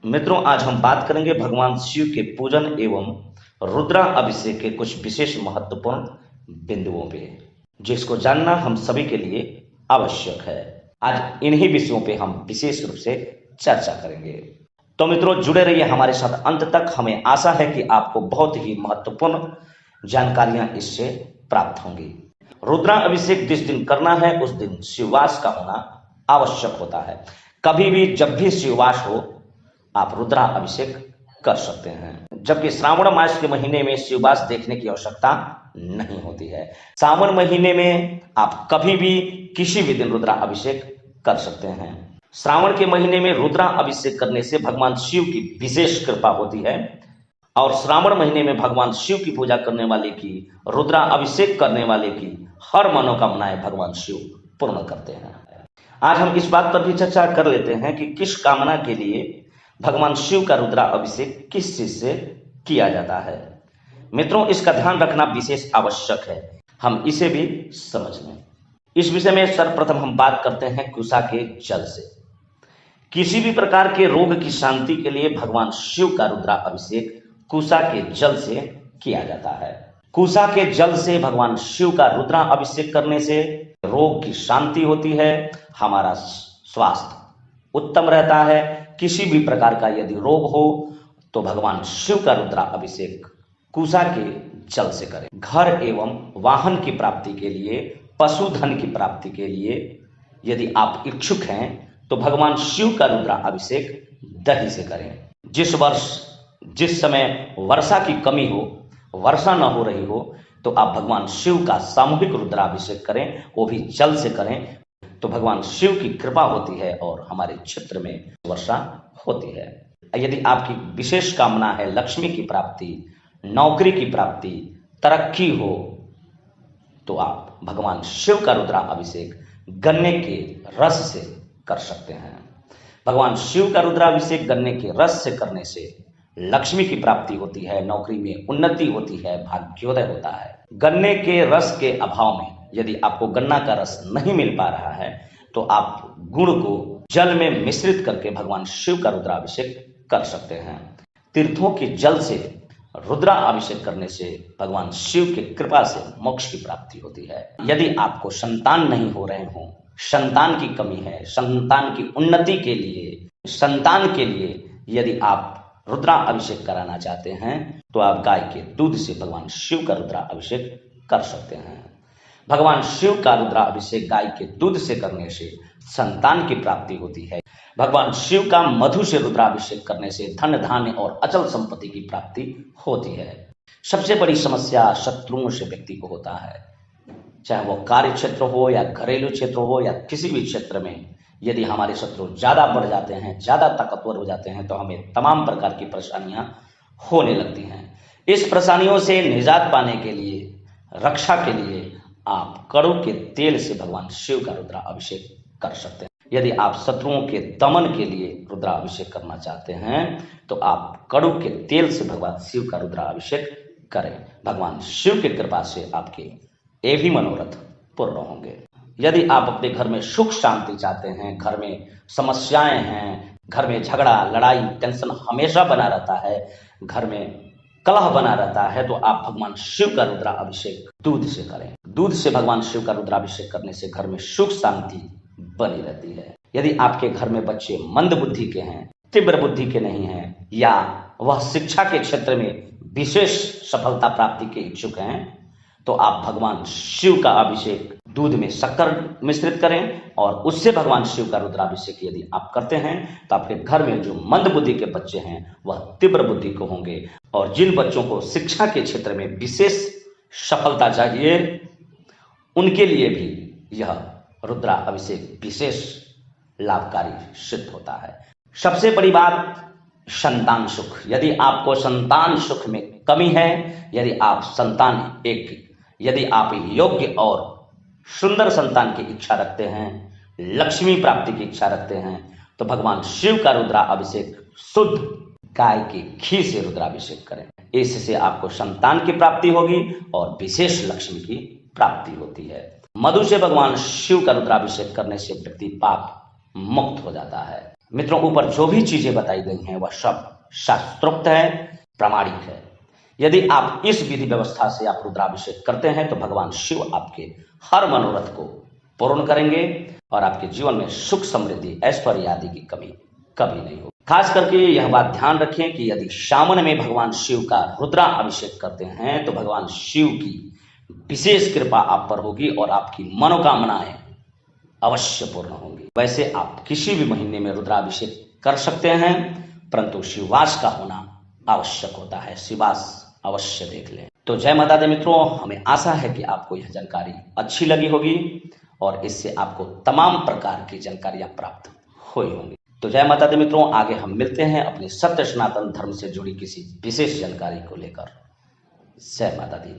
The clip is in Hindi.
मित्रों, आज हम बात करेंगे भगवान शिव के पूजन एवं रुद्रा अभिषेक के कुछ विशेष महत्वपूर्ण बिंदुओं पे, जिसको जानना हम सभी के लिए आवश्यक है। आज इन्हीं विषयों पे हम विशेष रूप से चर्चा करेंगे। तो मित्रों, जुड़े रहिए हमारे साथ अंत तक। हमें आशा है कि आपको बहुत ही महत्वपूर्ण जानकारियां इससे प्राप्त होंगी। रुद्रा अभिषेक जिस दिन करना है उस दिन शिववास का होना आवश्यक होता है। कभी भी जब भी शिववास हो आप रुद्रा अभिषेक कर सकते हैं, जबकि श्रावण मास के महीने में शिववास देखने की आवश्यकता नहीं होती है। सावन महीने में आप कभी भी किसी भी दिन रुद्रा अभिषेक कर सकते हैं। श्रावण के महीने में रुद्रा अभिषेक करने से भगवान शिव की विशेष कृपा होती है और श्रावण महीने में भगवान शिव की पूजा करने वाले की, रुद्रा अभिषेक करने वाले की हर मनोकामनाएं भगवान शिव पूर्ण करते हैं। आज हम इस बात पर भी चर्चा कर लेते हैं कि किस कामना के लिए भगवान शिव का रुद्रा अभिषेक किस चीज से किया जाता है। मित्रों, इसका ध्यान रखना विशेष आवश्यक है, हम इसे भी समझ लें। इस विषय में सर्वप्रथम हम बात करते हैं कुशा के जल से। किसी भी प्रकार के रोग की शांति के लिए भगवान शिव का रुद्रा अभिषेक कुशा के जल से किया जाता है। कुशा के जल से भगवान शिव का रुद्रा अभिषेक करने से रोग की शांति होती है, हमारा स्वास्थ्य उत्तम रहता है। किसी भी प्रकार का यदि रोग हो तो भगवान शिव का रुद्रा अभिषेक कुशा के जल से करें। घर एवं वाहन की प्राप्ति के लिए, पशुधन की प्राप्ति के लिए यदि आप इच्छुक हैं तो भगवान शिव का रुद्रा अभिषेक दही से करें। जिस समय वर्षा की कमी हो, वर्षा न हो रही हो, तो आप भगवान शिव का सामूहिक रुद्राभिषेक करें, वो भी जल से करें, तो भगवान शिव की कृपा होती है और हमारे क्षेत्र में वर्षा होती है। यदि आपकी विशेष कामना है लक्ष्मी की प्राप्ति, नौकरी की प्राप्ति, तरक्की हो, तो आप भगवान शिव का रुद्रा अभिषेक गन्ने के रस से कर सकते हैं। भगवान शिव का रुद्राभिषेक गन्ने के रस से करने से लक्ष्मी की प्राप्ति होती है, नौकरी में उन्नति होती है, भाग्योदय होता है। गन्ने के रस के अभाव में यदि आपको गन्ना का रस नहीं मिल पा रहा है तो आप गुड़ को जल में मिश्रित करके भगवान शिव का रुद्राभिषेक कर सकते हैं। तीर्थों के जल से रुद्रा अभिषेक करने से भगवान शिव की कृपा से मोक्ष की प्राप्ति होती है। यदि आपको संतान नहीं हो रहे हो, संतान की कमी है, संतान की उन्नति के लिए, संतान के लिए यदि आप रुद्रा अभिषेक कराना चाहते हैं तो आप गाय के दूध से भगवान शिव का रुद्रा अभिषेक कर सकते हैं। भगवान शिव का रुद्रा अभिषेक गाय के दूध से करने से संतान की प्राप्ति होती है। भगवान शिव का मधु से रुद्राभिषेक करने से धन धान्य और अचल संपत्ति की प्राप्ति होती है। सबसे बड़ी समस्या शत्रुओं से व्यक्ति को होता है, चाहे वो कार्य क्षेत्र हो या घरेलू क्षेत्र हो या किसी भी क्षेत्र में। यदि हमारे शत्रु ज्यादा बढ़ जाते हैं, ज्यादा ताकतवर हो जाते हैं, तो हमें तमाम प्रकार की परेशानियां होने लगती हैं। इस परेशानियों से निजात पाने के लिए, रक्षा के लिए आप कड़ू के तेल से भगवान शिव का रुद्रा अभिषेक कर सकते हैं। यदि आप शत्रुओं के दमन के लिए रुद्रा अभिषेक करना चाहते हैं तो आप कड़ू के तेल से भगवान शिव का रुद्रा अभिषेक करें। भगवान शिव की कृपा से आपके ये भी मनोरथ पूर्ण होंगे। यदि आप अपने घर में सुख शांति चाहते हैं, घर में समस्याएं हैं, घर में झगड़ा, लड़ाई, टेंशन हमेशा बना रहता है, घर में कलह बना रहता है, तो आप भगवान शिव का रुद्रा अभिषेक दूध से करें। दूध से भगवान शिव का रुद्राभिषेक करने से घर में सुख शांति बनी रहती है। यदि आपके घर में बच्चे मंद बुद्धि के हैं, तीव्र बुद्धि के नहीं हैं, या वह शिक्षा के क्षेत्र में विशेष सफलता प्राप्ति के इच्छुक हैं, तो आप भगवान शिव का अभिषेक दूध में शक्कर मिश्रित करें और उससे भगवान शिव का रुद्राभिषेक यदि आप करते हैं तो आपके घर में जो मंद बुद्धि के बच्चे हैं वह तीव्र बुद्धि को होंगे। और जिन बच्चों को शिक्षा के क्षेत्र में विशेष सफलता चाहिए, उनके लिए भी यह रुद्रा अभिषेक विशेष लाभकारी सिद्ध होता है। सबसे बड़ी बात, संतान सुख। यदि आपको संतान सुख में कमी है, यदि आप योग्य और सुंदर संतान की इच्छा रखते हैं, लक्ष्मी प्राप्ति की इच्छा रखते हैं, तो भगवान शिव का रुद्रा अभिषेक शुद्ध गाय के घी से रुद्राभिषेक करें। इससे आपको संतान की प्राप्ति होगी और विशेष लक्ष्मी की प्राप्ति होती है। मधु से भगवान शिव का रुद्राभिषेक करने से व्यक्ति पाप मुक्त हो जाता है। मित्रों, ऊपर जो भी चीजें बताई गई हैं वह सब शास्त्रोक्त है, प्रामाणिक है। यदि आप इस विधि व्यवस्था से आप रुद्राभिषेक करते हैं तो भगवान शिव आपके हर मनोरथ को पूर्ण करेंगे और आपके जीवन में सुख, समृद्धि, ऐश्वर्य आदि की कमी कभी नहीं होगी। खास करके यह बात ध्यान रखें कि यदि सावन में भगवान शिव का रुद्राभिषेक करते हैं तो भगवान शिव की विशेष कृपा आप पर होगी और आपकी मनोकामनाएं अवश्य पूर्ण होंगी। वैसे आप किसी भी महीने में रुद्राभिषेक कर सकते हैं, परंतु शिववास का होना आवश्यक होता है। शिववास अवश्य देख लें। तो जय माता दी मित्रों, हमें आशा है कि आपको यह जानकारी अच्छी लगी होगी और इससे आपको तमाम प्रकार की जानकारियां प्राप्त हुई होंगी। तो जय माता दी मित्रों, आगे हम मिलते हैं अपने सत्य सनातन धर्म से जुड़ी किसी विशेष जानकारी को लेकर। जय माता दी।